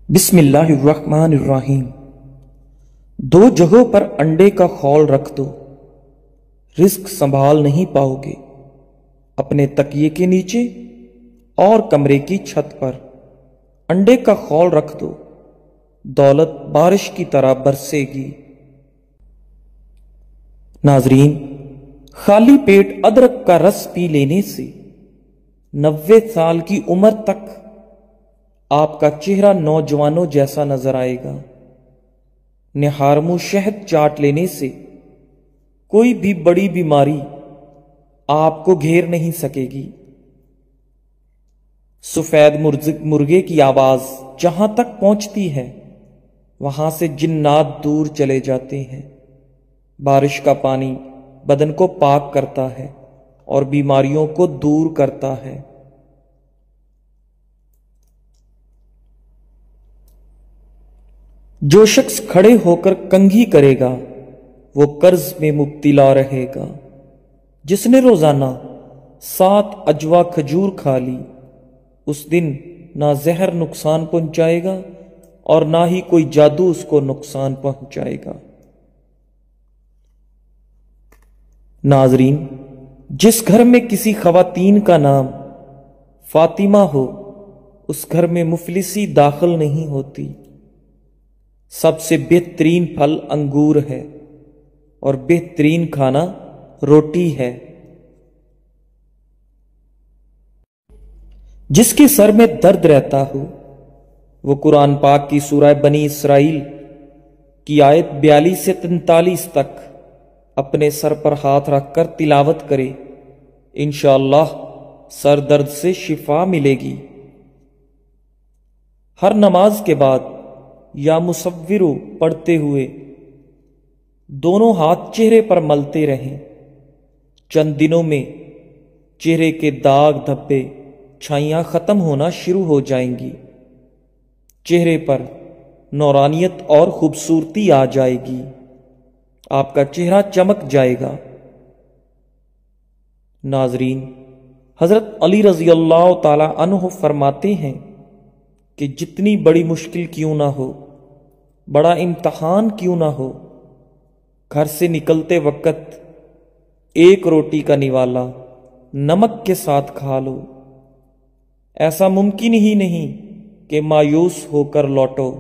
بسم اللہ الرحمن الرحیم۔ دو جگہوں پر انڈے کا خول رکھ دو، رزق سنبھال نہیں پاؤ گے، اپنے تکیے کے نیچے اور کمرے کی چھت پر انڈے کا خول رکھ دو، دولت بارش کی طرح برسے گی۔ ناظرین، خالی پیٹ ادرک کا رس پی لینے سے 90 سال کی عمر تک آپ کا چہرہ نوجوانوں جیسا نظر آئے گا۔ نہارمو شہد چاٹ لینے سے کوئی بھی بڑی بیماری آپ کو گھیر نہیں سکے گی۔ سفید مرغے کی آواز جہاں تک پہنچتی ہے وہاں سے جنات دور چلے جاتے ہیں۔ بارش کا پانی بدن کو پاک کرتا ہے اور بیماریوں کو دور کرتا ہے۔ جو شخص کھڑے ہو کر کنگھی کرے گا وہ قرض میں مبتلا رہے گا۔ جس نے روزانہ 7 اجوا کھجور کھا لی اس دن نہ زہر نقصان پہنچائے گا اور نہ ہی کوئی جادو اس کو نقصان پہنچائے گا۔ ناظرین، جس گھر میں کسی خواتین کا نام فاطمہ ہو اس گھر میں مفلسی داخل نہیں ہوتی۔ سب سے بہترین پھل انگور ہے اور بہترین کھانا روٹی ہے۔ جس کے سر میں درد رہتا ہو وہ قرآن پاک کی سورہ بنی اسرائیل کی آیت 42 سے 43 تک اپنے سر پر ہاتھ رکھ کر تلاوت کرے، انشاءاللہ سر درد سے شفا ملے گی۔ ہر نماز کے بعد یا مصورو پڑھتے ہوئے دونوں ہاتھ چہرے پر ملتے رہیں۔ چند دنوں میں چہرے کے داغ دھبے چھائیاں ختم ہونا شروع ہو جائیں گی، چہرے پر نورانیت اور خوبصورتی آ جائے گی، آپ کا چہرہ چمک جائے گا۔ ناظرین، حضرت علی رضی اللہ تعالی عنہ فرماتے ہیں کہ جتنی بڑی مشکل کیوں نہ ہو، بڑا امتحان کیوں نہ ہو، گھر سے نکلتے وقت ایک روٹی کا نوالا نمک کے ساتھ کھا لو۔ ایسا ممکن ہی نہیں کہ مایوس ہو کر لوٹو۔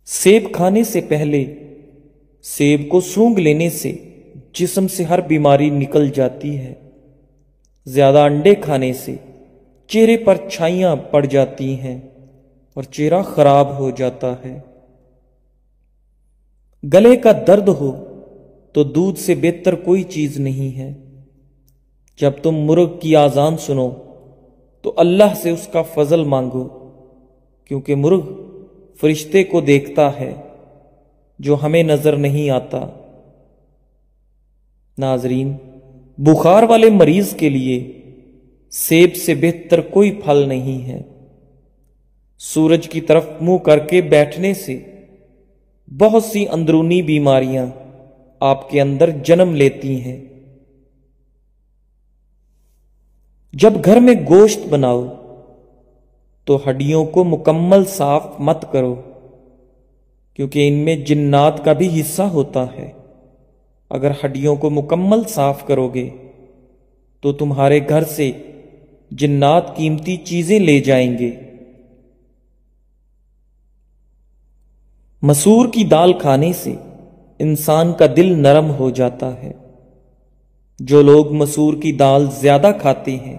سیب کھانے سے پہلے سیب کو سونگھ لینے سے جسم سے ہر بیماری نکل جاتی ہے۔ زیادہ انڈے کھانے سے چہرے پر چھائیاں پڑ جاتی ہیں اور چہرہ خراب ہو جاتا ہے۔ گلے کا درد ہو تو دودھ سے بہتر کوئی چیز نہیں ہے۔ جب تم مرغ کی آذان سنو تو اللہ سے اس کا فضل مانگو، کیونکہ مرغ فرشتے کو دیکھتا ہے جو ہمیں نظر نہیں آتا۔ ناظرین، بخار والے مریض کے لیے سیب سے بہتر کوئی پھل نہیں ہے۔ سورج کی طرف منہ کر کے بیٹھنے سے بہت سی اندرونی بیماریاں آپ کے اندر جنم لیتی ہیں۔ جب گھر میں گوشت بناؤ تو ہڈیوں کو مکمل صاف مت کرو، کیونکہ ان میں جنات کا بھی حصہ ہوتا ہے۔ اگر ہڈیوں کو مکمل صاف کرو گے تو تمہارے گھر سے جنات قیمتی چیزیں لے جائیں گے۔ مسور کی دال کھانے سے انسان کا دل نرم ہو جاتا ہے۔ جو لوگ مسور کی دال زیادہ کھاتے ہیں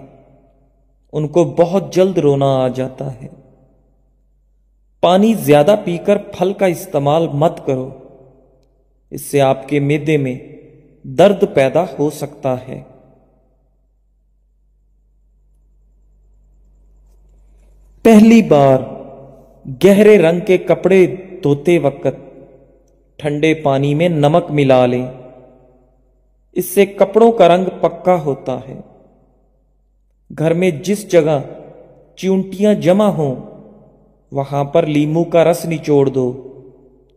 ان کو بہت جلد رونا آ جاتا ہے۔ پانی زیادہ پی کر پھل کا استعمال مت کرو، اس سے آپ کے معدے میں درد پیدا ہو سکتا ہے۔ پہلی بار گہرے رنگ کے کپڑے دھوتے وقت ٹھنڈے پانی میں نمک ملا لیں، اس سے کپڑوں کا رنگ پکا ہوتا ہے۔ گھر میں جس جگہ چیونٹیاں جمع ہوں وہاں پر لیموں کا رس نچوڑ دو،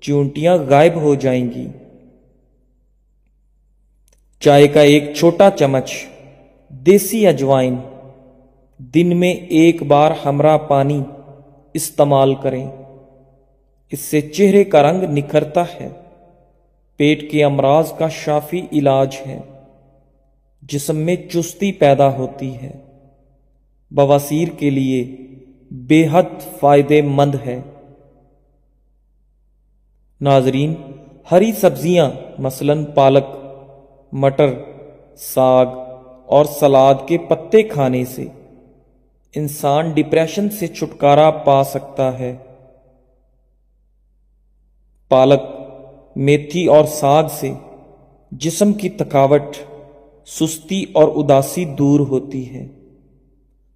چیونٹیاں غائب ہو جائیں گی۔ چائے کا ایک چھوٹا چمچ دیسی اجوائن دن میں 1 بار ہمراہ پانی استعمال کریں، اس سے چہرے کا رنگ نکھرتا ہے، پیٹ کے امراض کا شافی علاج ہے، جسم میں چستی پیدا ہوتی ہے، بواسیر کے لیے بے حد فائدے مند ہے۔ ناظرین، ہری سبزیاں مثلاً پالک، مٹر، ساگ اور سلاد کے پتے کھانے سے انسان ڈپریشن سے چھٹکارا پا سکتا ہے۔ پالک، میتھی اور ساگ سے جسم کی تھکاوٹ، سستی اور اداسی دور ہوتی ہے۔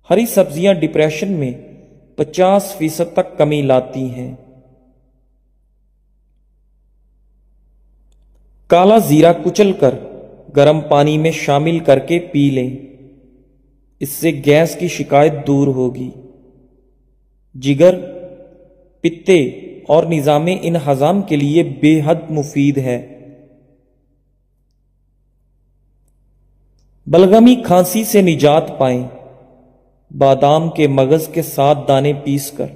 ہری سبزیاں ڈپریشن میں 50% تک کمی لاتی ہیں۔ کالا زیرہ کچل کر گرم پانی میں شامل کر کے پی لیں، اس سے گیس کی شکایت دور ہوگی۔ جگر، پتے اور نظام انہضام کے لیے بے حد مفید ہے۔ بلغمی کھانسی سے نجات پائیں، بادام کے مغز کے ساتھ دانے پیس کر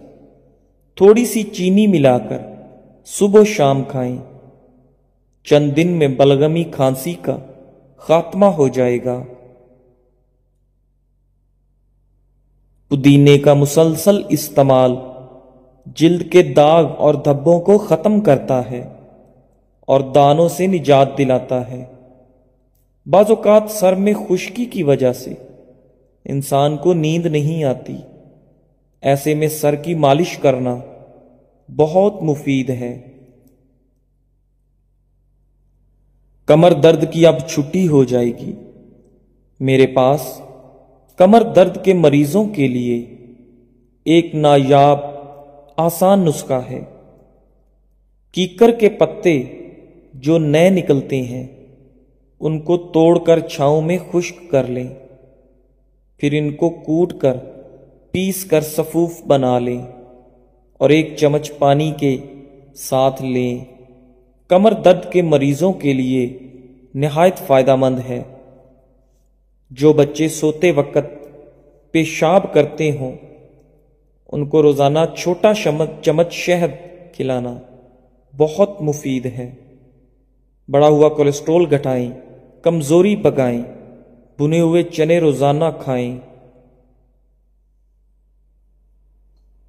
تھوڑی سی چینی ملا کر صبح و شام کھائیں، چند دن میں بلغمی کھانسی کا خاتمہ ہو جائے گا۔ پودینے کا مسلسل استعمال جلد کے داغ اور دھبوں کو ختم کرتا ہے اور دانوں سے نجات دلاتا ہے۔ بعض اوقات سر میں خشکی کی وجہ سے انسان کو نیند نہیں آتی، ایسے میں سر کی مالش کرنا بہت مفید ہے۔ کمر درد کی اب چھٹی ہو جائے گی۔ میرے پاس کمر درد کے مریضوں کے لیے ایک نایاب آسان نسخہ ہے۔ کیکر کے پتے جو نئے نکلتے ہیں ان کو توڑ کر چھاؤں میں خشک کر لیں، پھر ان کو کوٹ کر پیس کر سفوف بنا لیں اور 1 چمچ پانی کے ساتھ لیں۔ کمر درد کے مریضوں کے لیے نہایت فائدہ مند ہے۔ جو بچے سوتے وقت پیشاب کرتے ہوں ان کو روزانہ چھوٹا چمچ شہد کھلانا بہت مفید ہے۔ بڑھا ہوا کولیسٹرول گھٹائیں، کمزوری بگائیں، بھنے ہوئے چنے روزانہ کھائیں۔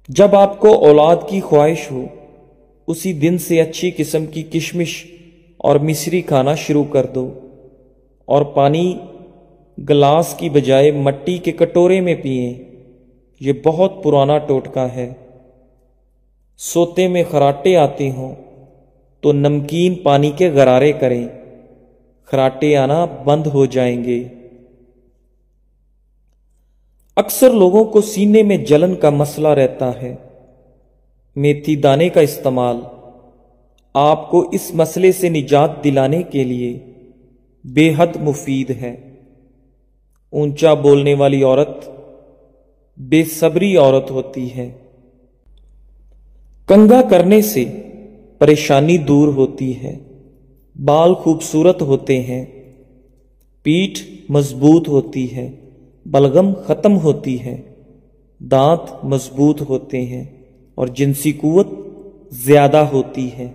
جب آپ کو اولاد کی خواہش ہو اسی دن سے اچھی قسم کی کشمش اور مصری کھانا شروع کر دو، اور پانی گلاس کی بجائے مٹی کے کٹورے میں پئیں۔ یہ بہت پرانا ٹوٹکا ہے۔ سوتے میں خراٹے آتے ہوں تو نمکین پانی کے غرارے کریں، خراٹے آنا بند ہو جائیں گے۔ اکثر لوگوں کو سینے میں جلن کا مسئلہ رہتا ہے۔ میتھی دانے کا استعمال آپ کو اس مسئلے سے نجات دلانے کے لیے بے حد مفید ہے۔ اونچا بولنے والی عورت بے صبری عورت ہوتی ہے۔ کنگھا کرنے سے پریشانی دور ہوتی ہے، بال خوبصورت ہوتے ہیں، پیٹھ مضبوط ہوتی ہے، بلغم ختم ہوتی ہے، دانت مضبوط ہوتے ہیں اور جنسی قوت زیادہ ہوتی ہے۔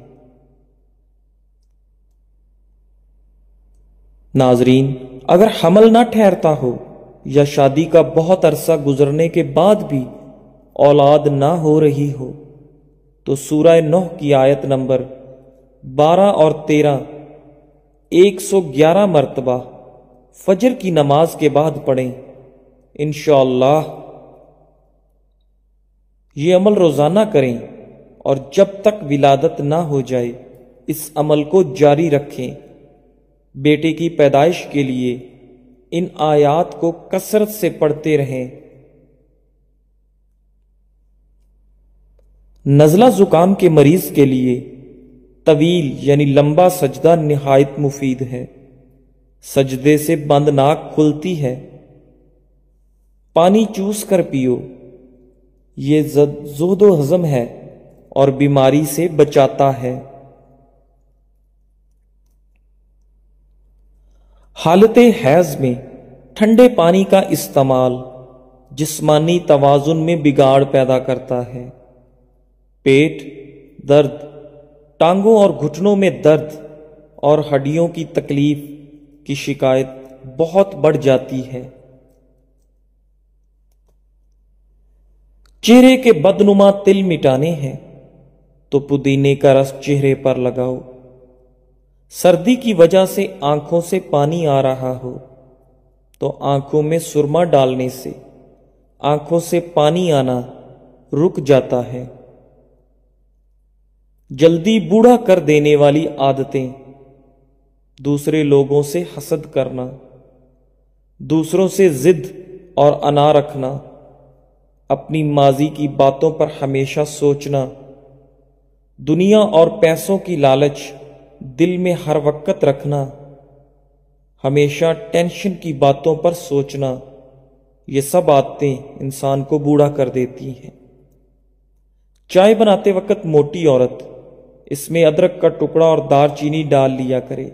ناظرین، اگر حمل نہ ٹھہرتا ہو یا شادی کا بہت عرصہ گزرنے کے بعد بھی اولاد نہ ہو رہی ہو تو سورہ نوح کی آیت نمبر 12 اور 13 111 مرتبہ فجر کی نماز کے بعد پڑھیں۔ انشاءاللہ یہ عمل روزانہ کریں اور جب تک ولادت نہ ہو جائے اس عمل کو جاری رکھیں۔ بیٹے کی پیدائش کے لیے ان آیات کو کثرت سے پڑھتے رہیں۔ نزلہ زکام کے مریض کے لیے طویل یعنی لمبا سجدہ نہایت مفید ہے۔ سجدے سے بند ناک کھلتی ہے۔ پانی چوس کر پیو، یہ زہد و ہضم ہے اور بیماری سے بچاتا ہے۔ حالت حیض میں ٹھنڈے پانی کا استعمال جسمانی توازن میں بگاڑ پیدا کرتا ہے۔ پیٹ درد، ٹانگوں اور گھٹنوں میں درد اور ہڈیوں کی تکلیف کی شکایت بہت بڑھ جاتی ہے۔ چہرے کے بدنما تل مٹانے ہیں تو پودینے کا رس چہرے پر لگاؤ۔ سردی کی وجہ سے آنکھوں سے پانی آ رہا ہو تو آنکھوں میں سرما ڈالنے سے آنکھوں سے پانی آنا رک جاتا ہے۔ جلدی بوڑھا کر دینے والی عادتیں، دوسرے لوگوں سے حسد کرنا، دوسروں سے ضد اور انا رکھنا، اپنی ماضی کی باتوں پر ہمیشہ سوچنا، دنیا اور پیسوں کی لالچ دل میں ہر وقت رکھنا، ہمیشہ ٹینشن کی باتوں پر سوچنا، یہ سب عادتیں انسان کو بوڑھا کر دیتی ہیں۔ چائے بناتے وقت موٹی عورت اس میں ادرک کا ٹکڑا اور دار چینی ڈال لیا کرے،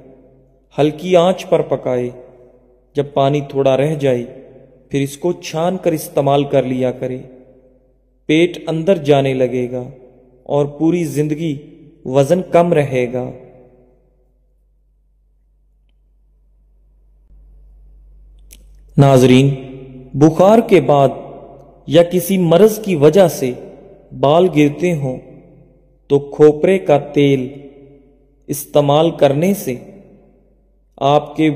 ہلکی آنچ پر پکائے، جب پانی تھوڑا رہ جائے پھر اس کو چھان کر استعمال کر لیا کرے، پیٹ اندر جانے لگے گا اور پوری زندگی وزن کم رہے گا۔ ناظرین، بخار کے بعد یا کسی مرض کی وجہ سے بال گرتے ہوں تو کھوپرے کا تیل استعمال کرنے سے آپ کے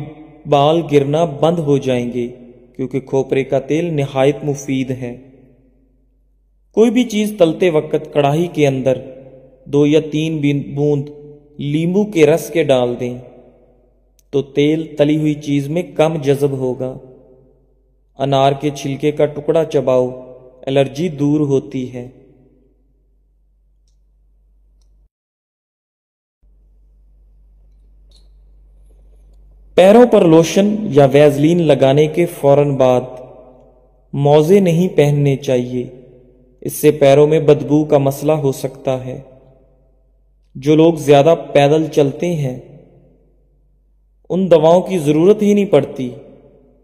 بال گرنا بند ہو جائیں گے، کیونکہ کھوپرے کا تیل نہایت مفید ہے۔ کوئی بھی چیز تلتے وقت کڑاہی کے اندر 2 یا 3 بوند لیموں کے رس کے ڈال دیں تو تیل تلی ہوئی چیز میں کم جذب ہوگا۔ انار کے چھلکے کا ٹکڑا چباؤ، الرجی دور ہوتی ہے۔ پیروں پر لوشن یا ویزلین لگانے کے فوراً بعد موزے نہیں پہننے چاہیے، اس سے پیروں میں بدبو کا مسئلہ ہو سکتا ہے۔ جو لوگ زیادہ پیدل چلتے ہیں ان دواؤں کی ضرورت ہی نہیں پڑتی،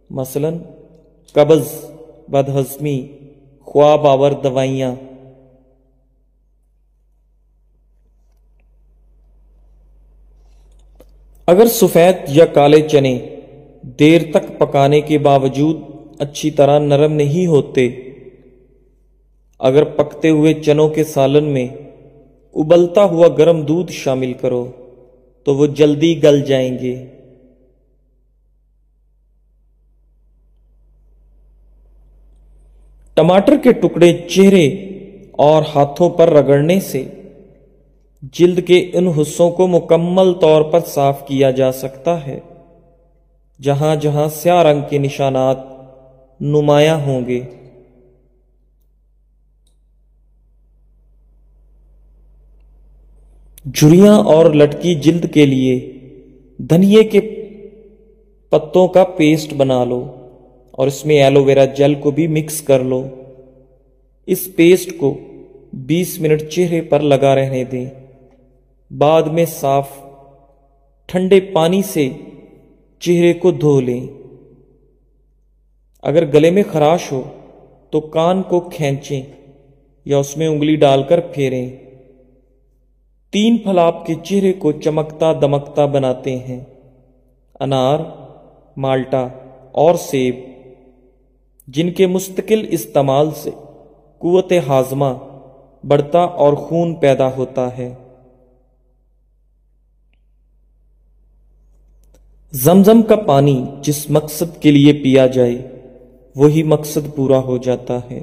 مثلاً قبض، بدہضمی، خواب آور دوائیاں۔ اگر سفید یا کالے چنے دیر تک پکانے کے باوجود اچھی طرح نرم نہیں ہوتے، اگر پکتے ہوئے چنوں کے سالن میں ابلتا ہوا گرم دودھ شامل کرو تو وہ جلدی گل جائیں گے۔ ٹماٹر کے ٹکڑے چہرے اور ہاتھوں پر رگڑنے سے جلد کے ان حصوں کو مکمل طور پر صاف کیا جا سکتا ہے جہاں جہاں سیاہ رنگ کے نشانات نمایاں ہوں گے۔ جھریاں اور لٹکی جلد کے لیے دھنیے کے پتوں کا پیسٹ بنا لو اور اس میں ایلو ویرا جیل کو بھی مکس کر لو۔ اس پیسٹ کو 20 منٹ چہرے پر لگا رہنے دیں، بعد میں صاف ٹھنڈے پانی سے چہرے کو دھو لیں۔ اگر گلے میں خراش ہو تو کان کو کھینچیں یا اس میں انگلی ڈال کر پھیریں۔ 3 پھل آپ کے چہرے کو چمکتا دمکتا بناتے ہیں: انار، مالٹا اور سیب، جن کے مستقل استعمال سے قوت ہاضمہ بڑھتا اور خون پیدا ہوتا ہے۔ زمزم کا پانی جس مقصد کے لیے پیا جائے وہی مقصد پورا ہو جاتا ہے۔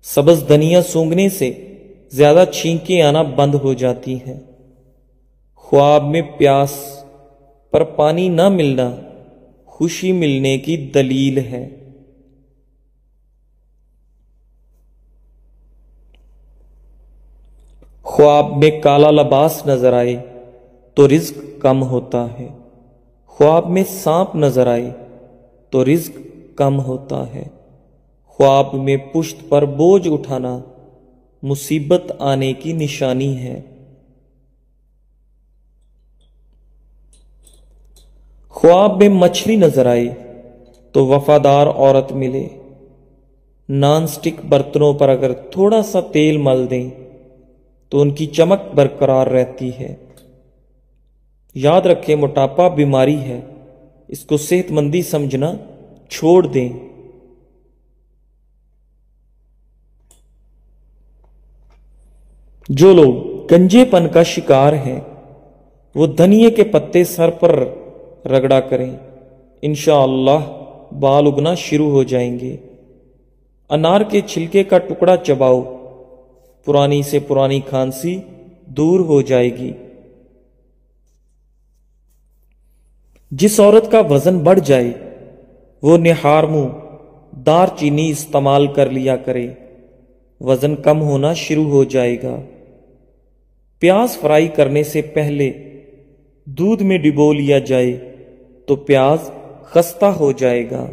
سبز دھنیا سونگھنے سے زیادہ چھینکیں آنا بند ہو جاتی ہیں۔ خواب میں پیاس پر پانی نہ ملنا خوشی ملنے کی دلیل ہے۔ خواب میں کالا لباس نظر آئے تو رزق کم ہوتا ہے، خواب میں سانپ نظر آئے تو رزق کم ہوتا ہے، خواب میں پشت پر بوجھ اٹھانا مصیبت آنے کی نشانی ہے۔ خواب میں مچھلی نظر آئے تو وفادار عورت ملے۔ نان سٹک برتنوں پر اگر تھوڑا سا تیل مل دیں تو ان کی چمک برقرار رہتی ہے۔ یاد رکھیں موٹاپا بیماری ہے، اس کو صحت مندی سمجھنا چھوڑ دیں۔ جو لوگ گنجے پن کا شکار ہیں وہ دھنیے کے پتے سر پر رگڑا کریں، انشاءاللہ بال اگنا شروع ہو جائیں گے۔ انار کے چھلکے کا ٹکڑا چباؤ، پرانی سے پرانی کھانسی دور ہو جائے گی۔ جس عورت کا وزن بڑھ جائے وہ نہار منہ دار چینی استعمال کر لیا کرے، وزن کم ہونا شروع ہو جائے گا۔ پیاز فرائی کرنے سے پہلے دودھ میں ڈبو لیا جائے تو پیاز خستہ ہو جائے گا۔